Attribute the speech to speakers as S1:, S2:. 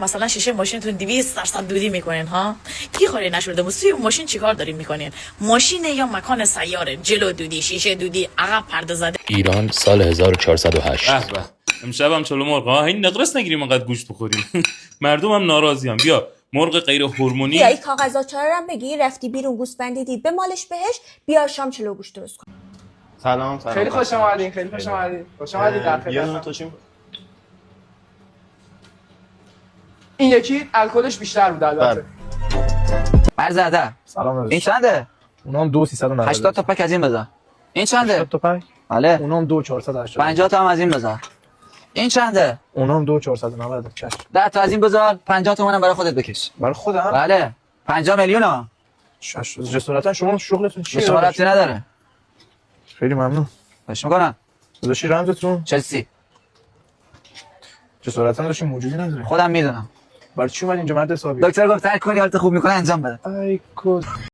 S1: مثلا شیشه ماشینتون 200 درصد دودی میکنین ها، کی خوری نشده توی ماشین چیکار دارین میکنین؟ ماشین یا مکان سیاره، جلو دودی، شیشه دودی، عقب پرده زده.
S2: ایران سال 1408.
S3: به به امشب هم چلو مرغ ها، این نقرس نگیریم انقدر گوشت بخوریم. مردم هم ناراضی هم. بیا مرغ غیر هورمونی.
S4: بیا این کاغذاچه رو هم بگی، رفتی بیرون گوسفندی دید به مالش بهش، بیا شام چلو گوشت درست کن.
S5: سلام.
S6: خیلی خوش اومدین، خیلی خوش اومدین. خوش اومدین در
S5: یه دونه
S6: خدمت.
S5: تو چی؟
S6: این یکی الکلش بیشتر بود البته.
S7: مرزاده
S8: سلام داداش.
S7: این چنده؟
S8: اونام 2390.
S7: 80 تا پک از این بذار. این چنده؟
S8: 80 تا پک.
S7: بله.
S8: اونام 2480.
S7: 50 تا هم از این بذار. این چنده؟
S8: اونام 2490. چش.
S7: 10 تا از این بذار، 50 تومن هم برای خودت بکش.
S8: برای خودم؟
S7: بله. 50 میلیون ها.
S8: چش. جسارتا شما شغلتون چیه؟
S7: جسارتی نداره.
S8: خیلی ممنون.
S7: خوش میکنم.
S8: داداشی رمزتون؟
S7: چلسی.
S8: جسارتا داشی موجودی نداره.
S7: خودم میدونم.
S8: برای چی اومد اینجا مرد حسابی؟
S7: دکتر گفت هر کاری حالت خوب میکنه انجام بده.
S8: ای کوز